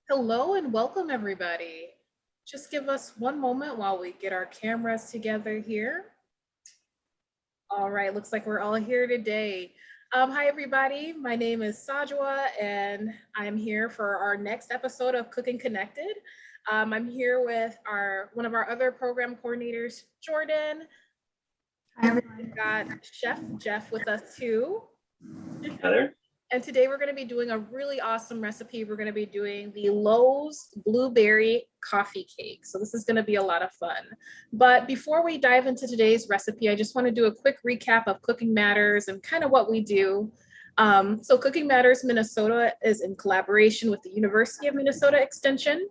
Hello and welcome everybody. Just give us one moment while we get our cameras together here. All right, looks like we're all here today. Hi everybody, my name is Sajwa and I'm here for our next episode of Cooking Connected. I'm here with one of our other program coordinators, Jordan. Hi everyone. We've got Chef Jeff with us too. Hi there. And today we're going to be doing a really awesome recipe. We're going to be doing the Lowe's Blueberry Coffee Cake. So this is going to be a lot of fun. But before we dive into today's recipe, I just want to do a quick recap of Cooking Matters and kind of what we do. So Cooking Matters Minnesota is in collaboration with the University of Minnesota Extension.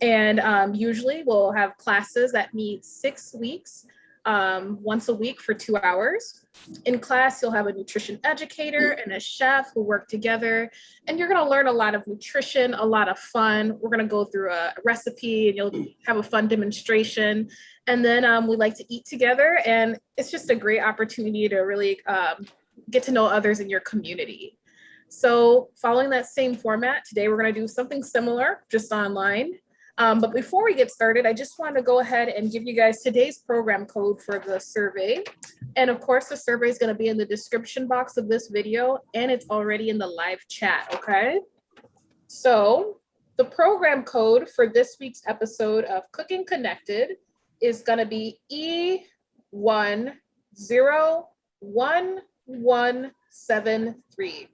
And usually we'll have classes that meet 6 weeks, once a week for 2 hours. In class, you'll have a nutrition educator and a chef who work together, and you're going to learn a lot of nutrition, a lot of fun. We're going to go through a recipe and you'll have a fun demonstration. And then we like to eat together, and it's just a great opportunity to really get to know others in your community. So following that same format, today we're going to do something similar, just online. But before we get started, I just want to go ahead and give you guys today's program code for the survey. And of course, the survey is going to be in the description box of this video, and it's already in the live chat, okay? So the program code for this week's episode of Cooking Connected is going to be E101173.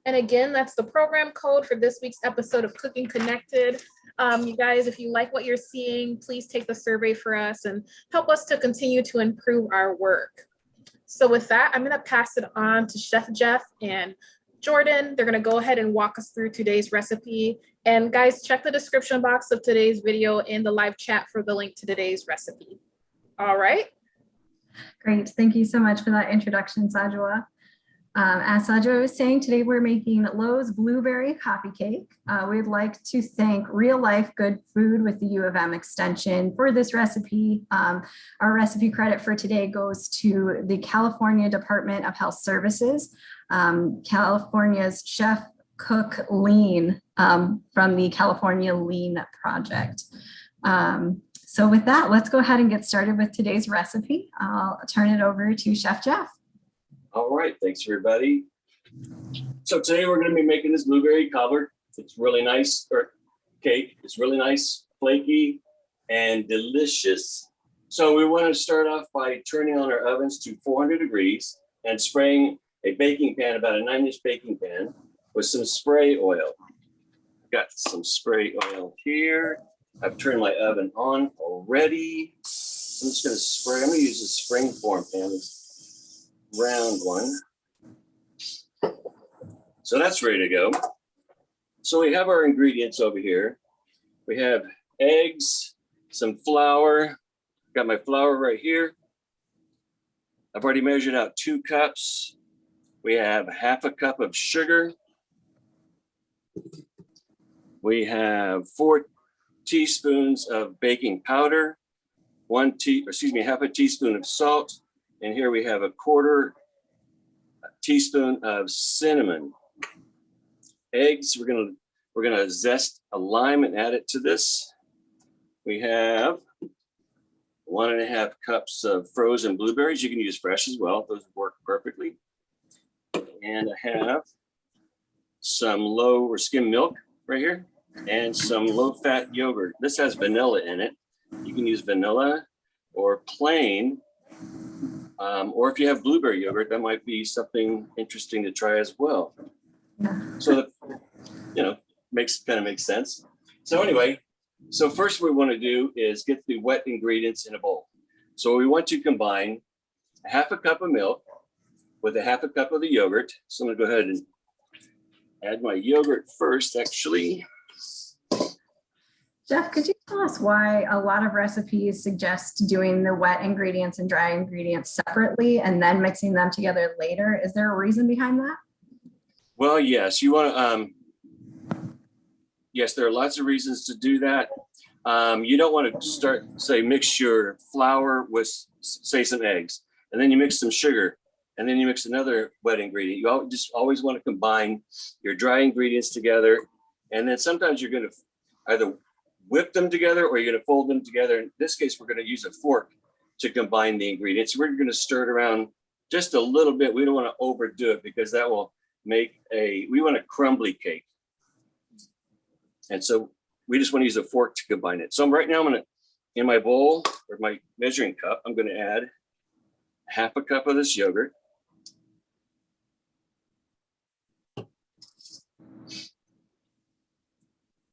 And again, that's the program code for this week's episode of Cooking Connected. You guys, if you like what you're seeing, please take the survey for us and help us to continue to improve our work. So with that, I'm going to pass it on to Chef Jeff and Jordan. They're going to go ahead and walk us through today's recipe. And guys, check the description box of today's video in the live chat for the link to today's recipe. All right. Great. Thank you so much for that introduction, Sajwa. As Sajwa was saying, today we're making Lowe's Blueberry Coffee Cake. We'd like to thank Real Life Good Food with the U of M Extension for this recipe. Our recipe credit for today goes to the California Department of Health Services, California's Chef Cook Lean from the California Lean Project. So with that, let's go ahead and get started with today's recipe. I'll turn it over to Chef Jeff. All right, thanks everybody. So today we're going to be making this blueberry cobbler. It's really nice, or cake. It's really nice, flaky, and delicious. So we want to start off by turning on our ovens to 400 degrees and spraying a baking pan, about a 9-inch baking pan, with some spray oil. Got some spray oil here. I've turned my oven on already. I'm just going to spray. I'm going to use a spring form pan. This round one. So that's ready to go. So we have our ingredients over here. We have eggs, some flour. Got my flour right here. I've already measured out 2 cups. We have half a cup of sugar. We have 4 teaspoons of baking powder, half a teaspoon of salt. And here we have a 1/4 teaspoon of cinnamon. Eggs, we're gonna zest a lime and add it to this. We have 1.5 cups of frozen blueberries. You can use fresh as well; those work perfectly. And I have some low or skim milk right here, and some low-fat yogurt. This has vanilla in it. You can use vanilla or plain. Or if you have blueberry yogurt, that might be something interesting to try as well. So that, kind of makes sense. So anyway, so first what we want to do is get the wet ingredients in a bowl. So we want to combine 1/2 cup of milk with a half a cup of the yogurt. So I'm gonna go ahead and add my yogurt first, actually. Jeff, could you tell us why a lot of recipes suggest doing the wet ingredients and dry ingredients separately and then mixing them together later? Is there a reason behind that? Well, yes, you want to, yes, there are lots of reasons to do that. You don't want to start, say, mix your flour with, say, some eggs, and then you mix some sugar, and then you mix another wet ingredient. You just always want to combine your dry ingredients together, and then sometimes you're going to either whip them together or you're going to fold them together. In this case, we're going to use a fork to combine the ingredients. We're going to stir it around just a little bit. We don't want to overdo it because that will make we want a crumbly cake. And so we just want to use a fork to combine it. So right now I'm going to, in my bowl or my measuring cup, I'm going to add half a cup of this yogurt.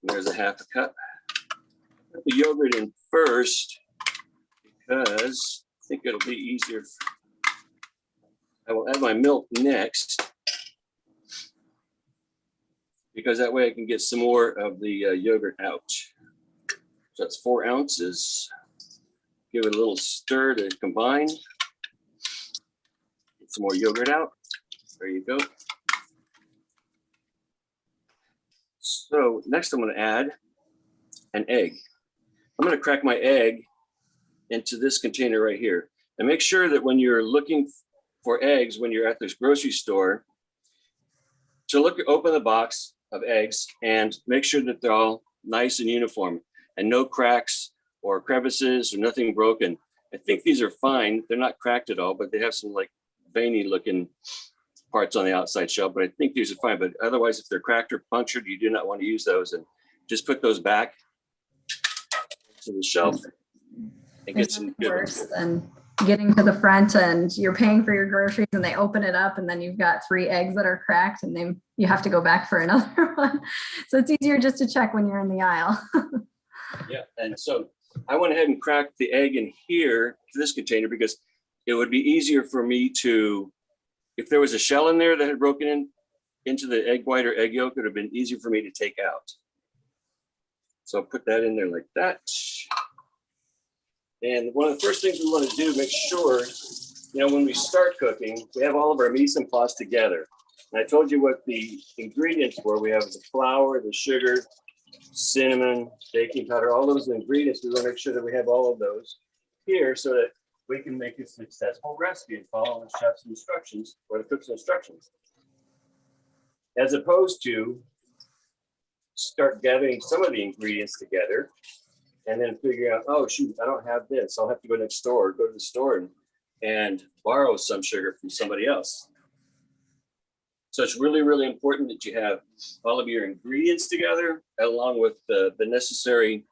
There's a half a cup. Put the yogurt in first because I think it'll be easier. I will add my milk next because that way I can get some more of the yogurt out. So that's 4 ounces. Give it a little stir to combine. Get some more yogurt out. There you go. So next I'm going to add an egg. I'm going to crack my egg into this container right here. And make sure that when you're looking for eggs, when you're at this grocery store, to open the box of eggs and make sure that they're all nice and uniform and no cracks or crevices or nothing broken. I think these are fine. They're not cracked at all, but they have some like veiny looking parts on the outside shell, but I think these are fine. But otherwise, if they're cracked or punctured, you do not want to use those, and just put those back to the shelf and get some good Worse than getting to the front and you're paying for your groceries and they open it up and then you've got 3 eggs that are cracked and then you have to go back for another one. So it's easier just to check when you're in the aisle. Yeah, and so I went ahead and cracked the egg in here to this container because it would be easier for me to, if there was a shell in there that had broken into the egg white or egg yolk, it would have been easier for me to take out. So I'll put that in there like that. And one of the first things we want to do, make sure, when we start cooking, we have all of our mise en place together. And I told you what the ingredients were. We have the flour, the sugar, cinnamon, baking powder, all those ingredients. We want to make sure that we have all of those here so that we can make a successful recipe and follow the chef's instructions or the cook's instructions. As opposed to start gathering some of the ingredients together and then figure out, oh shoot, I don't have this. I'll have to go next door, go to the store and borrow some sugar from somebody else. So it's really, really important that you have all of your ingredients together along with the necessary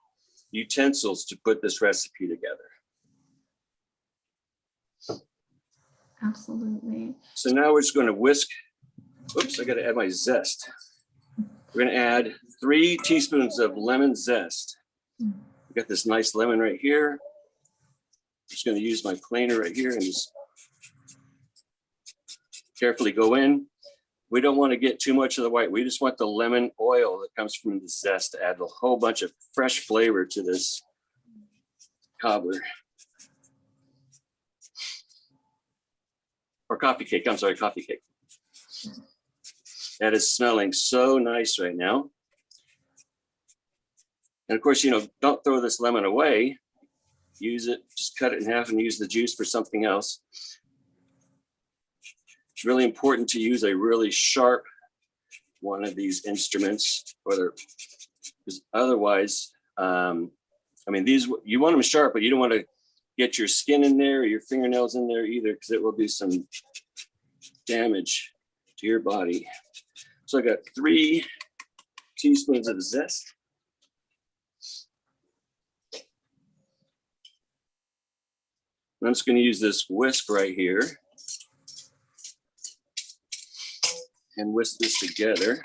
utensils to put this recipe together. Absolutely. So now we're just going to whisk. Oops, I got to add my zest. We're going to add 3 teaspoons of lemon zest. Got this nice lemon right here. Just going to use my planer right here and just carefully go in. We don't want to get too much of the white. We just want the lemon oil that comes from the zest to add a whole bunch of fresh flavor to this cobbler. Or coffee cake, I'm sorry, coffee cake. That is smelling so nice right now. And of course, don't throw this lemon away. Use it, just cut it in half and use the juice for something else. It's really important to use a really sharp one of these instruments, because otherwise, these, you want them sharp, but you don't want to get your skin in there or your fingernails in there either, because it will do some damage to your body. So I got 3 teaspoons of zest. I'm just going to use this whisk right here and whisk this together.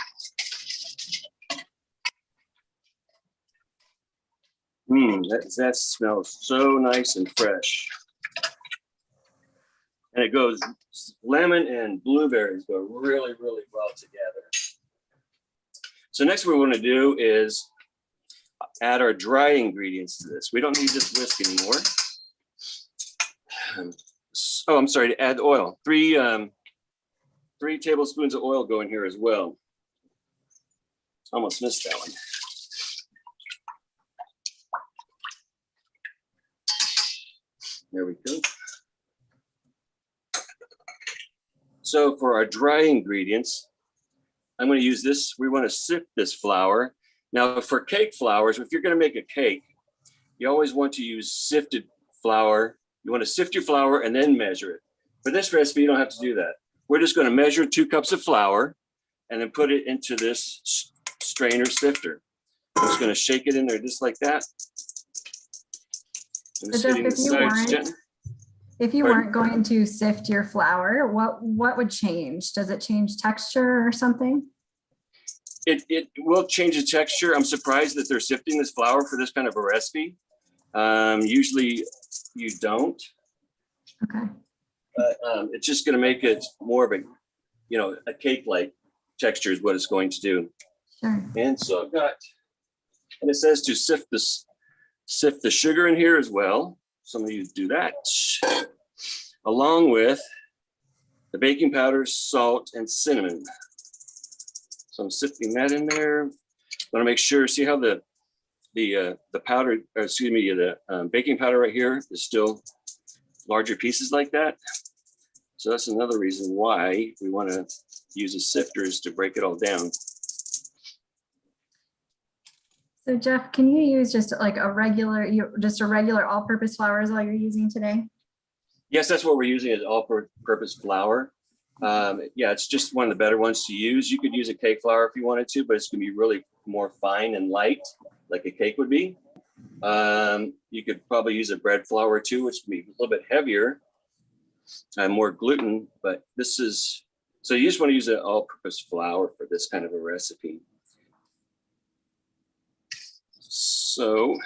That smells so nice and fresh. And it goes, lemon and blueberries go really, really well together. So next what we want to do is add our dry ingredients to this. We don't need this whisk anymore. Oh, I'm sorry, to add oil. 3 tablespoons of oil go in here as well. Almost missed that one. There we go. So for our dry ingredients, I'm going to use this. We want to sift this flour. Now for cake flours, if you're going to make a cake, you always want to use sifted flour. You want to sift your flour and then measure it. For this recipe, you don't have to do that. We're just going to measure 2 cups of flour and then put it into this strainer sifter. I'm just going to shake it in there just like that. I'm just So Jeff, getting the sides gently. if you Pardon? weren't going to sift your flour, what would change? Does it change texture or something? It will change the texture. I'm surprised that they're sifting this flour for this kind of a recipe. Usually you don't, Okay. but it's just going to make it more of a cake-like texture is what it's going to do. Sure. And so I've got, and it says to sift the sugar in here as well. Some of you do that, along with the baking powder, salt, and cinnamon. So I'm sifting that in there. Want to make sure, see how the powder, or excuse me, the baking powder right here is still larger pieces like that. So that's another reason why we want to use the sifters to break it all down. So Jeff, can you use just like a regular all-purpose flour is all you're using today? Yes, that's what we're using as all-purpose flour. Yeah, it's just one of the better ones to use. You could use a cake flour if you wanted to, but it's going to be really more fine and light, like a cake would be. You could probably use a bread flour too, which would be a little bit heavier and more gluten, but this is, so you just want to use an all-purpose flour for this kind of a recipe. So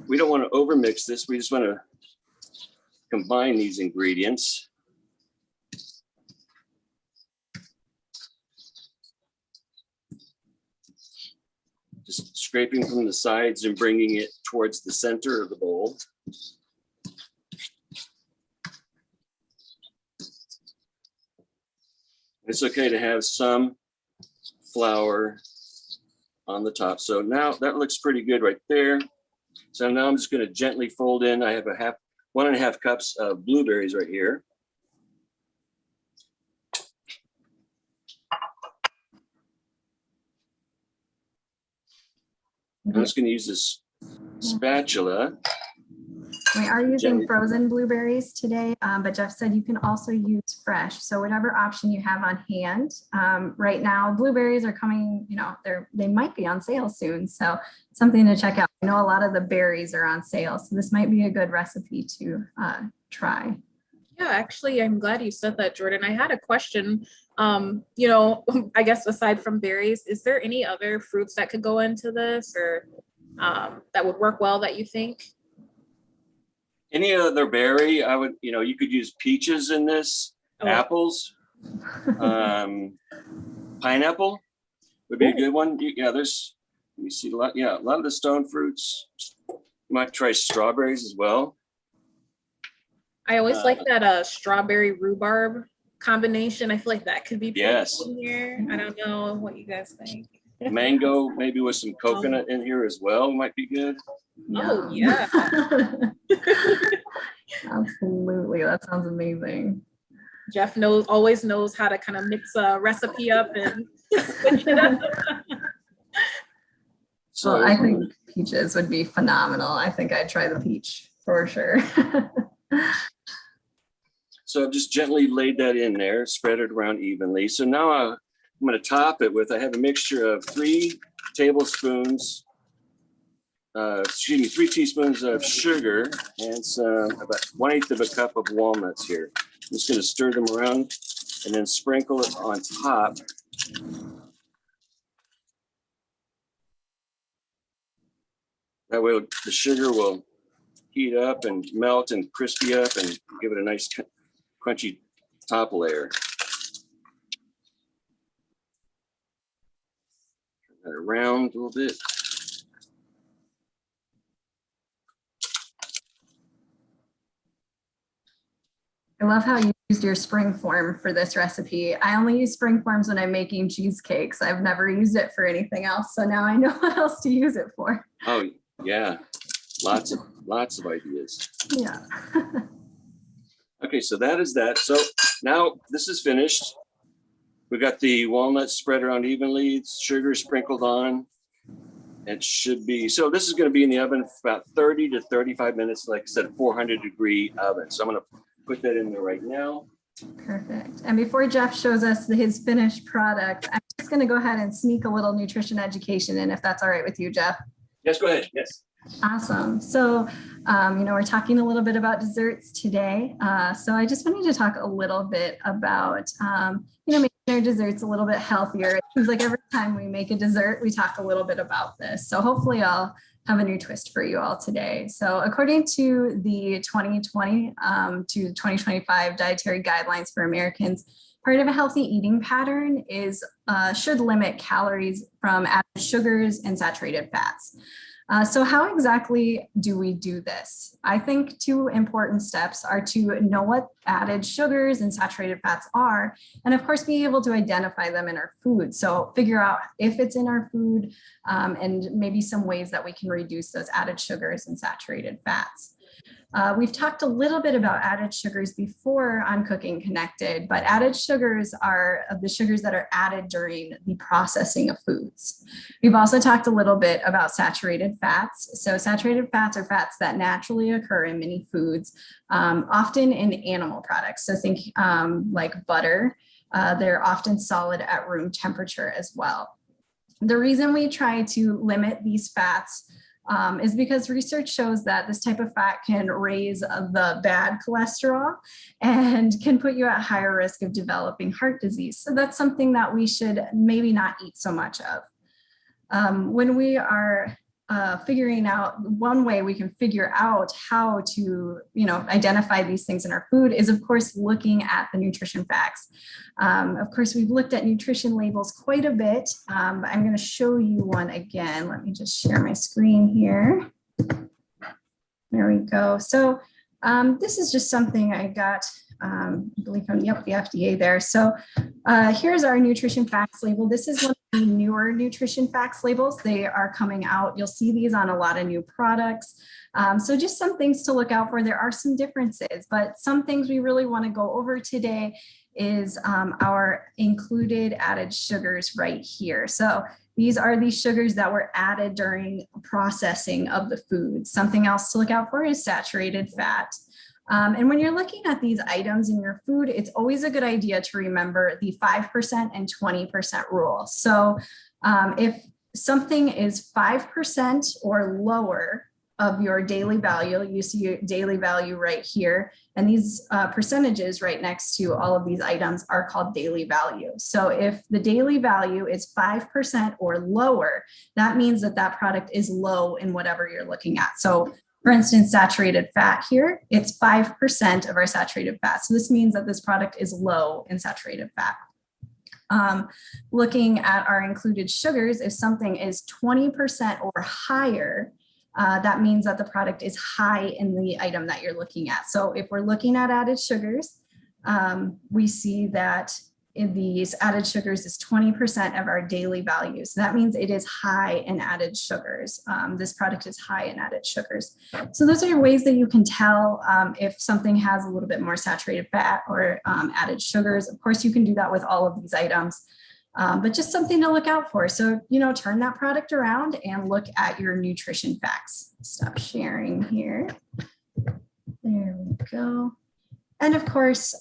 we don't want to overmix this. We just want to combine these ingredients. Just scraping from the sides and bringing it towards the center of the bowl. It's okay to have some flour on the top. So now that looks pretty good right there. So now I'm just going to gently fold in. I have 1.5 cups of blueberries right here. I'm just going to use this spatula. We are using Gently. frozen blueberries today, but Jeff said you can also use fresh. So whatever option you have on hand. Right now, blueberries are coming, they might be on sale soon. So something to check out. I know a lot of the berries are on sale. So this might be a good recipe to try. Yeah, actually, I'm glad you said that, Jordan. I had a question. I guess aside from berries, is there any other fruits that could go into this or that would work well that you think? Any other berry, I would, you could use peaches in this, Oh. apples, pineapple would be a good one. Let me see a lot of the stone fruits. You might try strawberries as well. I always like that strawberry rhubarb combination. I feel like that could be pretty Yes. in here. I don't know what you guys think. Mango, maybe with some coconut in here as well, might be good. Oh, yeah. Absolutely. That sounds amazing. Jeff always knows how to kind of mix a recipe up and switch it up. So Well, I think peaches would be phenomenal. I think I'd try the peach for sure. So I've just gently laid that in there, spread it around evenly. So now I'm going to top it with, I have a mixture of 3 teaspoons of sugar and about 1/8 of a cup of walnuts here. I'm just going to stir them around and then sprinkle it on top. That way the sugar will heat up and melt and crispy up and give it a nice crunchy top layer. Turn that around a little bit. I love how you used your spring form for this recipe. I only use spring forms when I'm making cheesecakes. I've never used it for anything else. So now I know what else to use it for. Oh yeah, lots of ideas. Yeah. Okay, so that is that. So now this is finished. We got the walnuts spread around evenly, sugar sprinkled on. It should be, so this is going to be in the oven for about 30 to 35 minutes, like I said, 400-degree oven. So I'm going to put that in there right now. Perfect. And before Jeff shows us his finished product, I'm just going to go ahead and sneak a little nutrition education in, if that's all right with you, Jeff. Yes, go ahead. Yes. Awesome. So, we're talking a little bit about desserts today. So I just wanted to talk a little bit about, making our desserts a little bit healthier. It seems like every time we make a dessert, we talk a little bit about this. So hopefully I'll have a new twist for you all today. So according to the 2020 to 2025 dietary guidelines for Americans, part of a healthy eating pattern is should limit calories from added sugars and saturated fats. So how exactly do we do this? I think two important steps are to know what added sugars and saturated fats are, and of course, be able to identify them in our food. So figure out if it's in our food and maybe some ways that we can reduce those added sugars and saturated fats. We've talked a little bit about added sugars before on Cooking Connected, but added sugars are the sugars that are added during the processing of foods. We've also talked a little bit about saturated fats. So saturated fats are fats that naturally occur in many foods, often in animal products. So think like butter. They're often solid at room temperature as well. The reason we try to limit these fats is because research shows that this type of fat can raise the bad cholesterol and can put you at higher risk of developing heart disease. So that's something that we should maybe not eat so much of. When we are figuring out, one way we can figure out how to, identify these things in our food is, of course, looking at the nutrition facts. Of course, we've looked at nutrition labels quite a bit. I'm going to show you one again. Let me just share my screen here. There we go. So this is just something I got, I believe from the FDA there. So here's our nutrition facts label. This is one of the newer nutrition facts labels. They are coming out. You'll see these on a lot of new products. So just some things to look out for. There are some differences, but some things we really want to go over today is our included added sugars right here. So these are the sugars that were added during processing of the food. Something else to look out for is saturated fat. And when you're looking at these items in your food, it's always a good idea to remember the 5% and 20% rule. So if something is 5% or lower of your daily value, you see your daily value right here, and these percentages right next to all of these items are called daily value. So if the daily value is 5% or lower, that means that that product is low in whatever you're looking at. So for instance, saturated fat here, it's 5% of our saturated fat. So this means that this product is low in saturated fat. Looking at our included sugars, if something is 20% or higher, that means that the product is high in the item that you're looking at. So if we're looking at added sugars, we see that in these added sugars is 20% of our daily value. So that means it is high in added sugars. This product is high in added sugars. So those are ways that you can tell if something has a little bit more saturated fat or added sugars. Of course, you can do that with all of these items, but just something to look out for. So, turn that product around and look at your nutrition facts. Stop sharing here. There we go. And of course,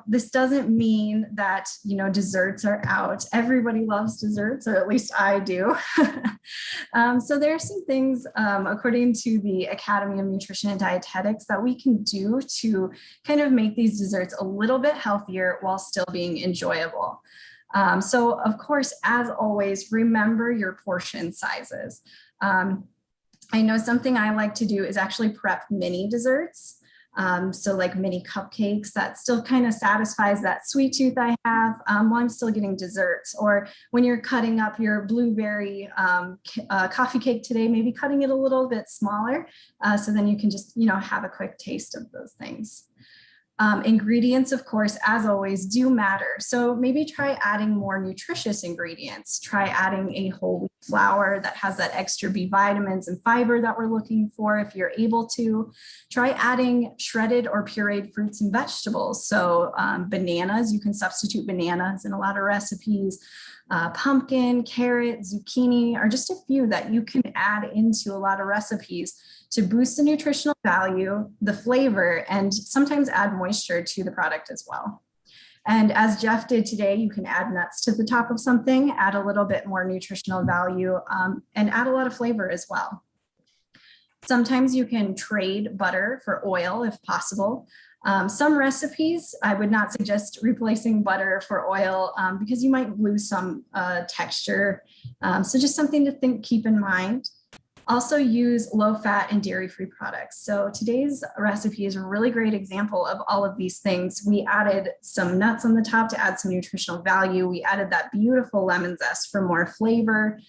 this doesn't mean that, desserts are out. Everybody loves desserts, or at least I do. So there are some things, according to the Academy of Nutrition and Dietetics, that we can do to kind of make these desserts a little bit healthier while still being enjoyable. So of course, as always, remember your portion sizes. I know something I like to do is actually prep mini desserts. So like mini cupcakes that still kind of satisfies that sweet tooth I have while I'm still getting desserts. Or when you're cutting up your blueberry coffee cake today, maybe cutting it a little bit smaller. So then you can just, have a quick taste of those things. Ingredients, of course, as always, do matter. So maybe try adding more nutritious ingredients. Try adding a whole wheat flour that has that extra B vitamins and fiber that we're looking for if you're able to. Try adding shredded or pureed fruits and vegetables. So bananas, you can substitute bananas in a lot of recipes. Pumpkin, carrot, zucchini are just a few that you can add into a lot of recipes to boost the nutritional value, the flavor, and sometimes add moisture to the product as well. And as Jeff did today, you can add nuts to the top of something, add a little bit more nutritional value, and add a lot of flavor as well. Sometimes you can trade butter for oil if possible. Some recipes, I would not suggest replacing butter for oil because you might lose some texture. So just something to keep in mind. Also use low fat and dairy-free products. So today's recipe is a really great example of all of these things. We added some nuts on the top to add some nutritional value. We added that beautiful lemon zest for more flavor.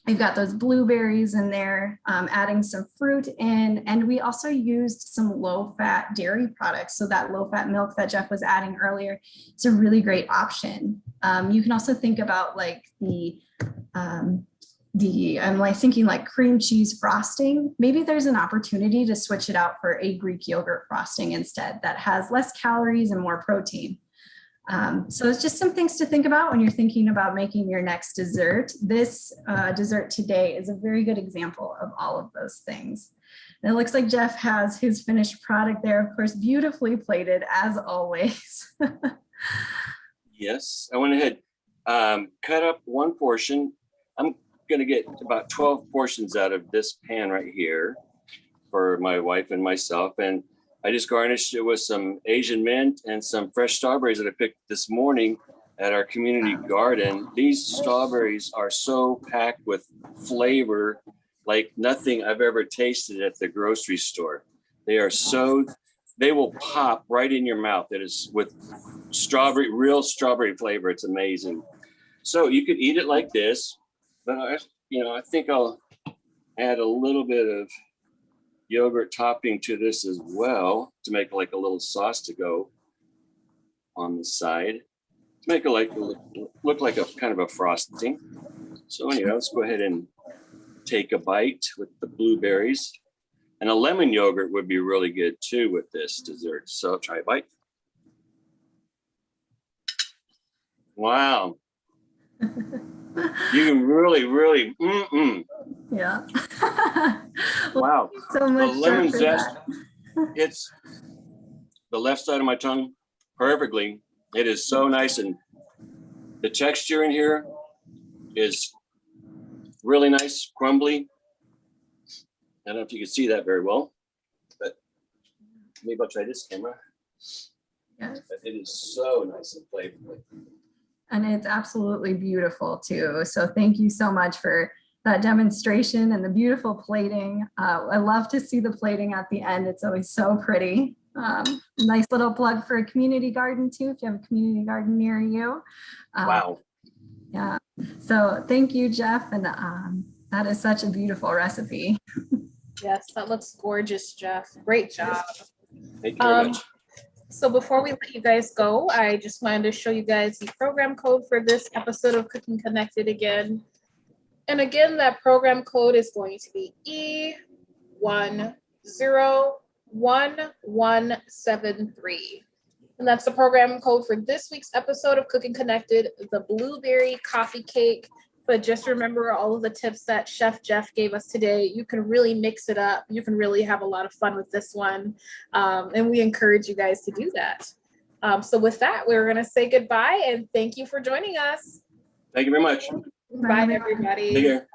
We've got those blueberries in there, adding some fruit in, and we also used some low-fat dairy products. So that low-fat milk that Jeff was adding earlier, it's a really great option. You can also think about like I'm like thinking like cream cheese frosting. Maybe there's an opportunity to switch it out for a Greek yogurt frosting instead that has less calories and more protein. So it's just some things to think about when you're thinking about making your next dessert. This dessert today is a very good example of all of those things. And it looks like Jeff has his finished product there, of course, beautifully plated as always. Yes, I went ahead, cut up one portion. I'm going to get about 12 portions out of this pan right here for my wife and myself. And I just garnished it with some Asian mint and some fresh strawberries that I picked this morning at our community garden. These strawberries are so packed with flavor like nothing I've ever tasted at the grocery store. They will pop right in your mouth. It is with real strawberry flavor. It's amazing. So you could eat it like this. But I think I'll add a little bit of yogurt topping to this as well to make like a little sauce to go on the side to make it like look like a kind of a frosting. So anyway, let's go ahead and take a bite with the blueberries, and a lemon yogurt would be really good too with this dessert. So try a bite. Wow. You can really, Yeah. Wow. Thank you so much, The lemon Jeff, for zest that. hits the left side of my tongue perfectly. It is so nice, and the texture in here is really nice, crumbly. I don't know if you can see that very well, but maybe I'll try this camera. Yes. But it is so nice and flavorful. And it's absolutely beautiful too. So thank you so much for that demonstration and the beautiful plating. I love to see the plating at the end. It's always so pretty. Nice little plug for a community garden too, if you have a community garden near you. Wow. Yeah. So thank you, Jeff. And that is such a beautiful recipe. Yes, that looks gorgeous, Jeff. Great job. Thank you very much. So before we let you guys go, I just wanted to show you guys the program code for this episode of Cooking Connected again. And again, that program code is going to be E101173. And that's the program code for this week's episode of Cooking Connected, the blueberry coffee cake. But just remember all of the tips that Chef Jeff gave us today. You can really mix it up. You can really have a lot of fun with this one. And we encourage you guys to do that. So with that, we're going to say goodbye and thank you for joining us. Thank you very much. Bye, everybody. Take care.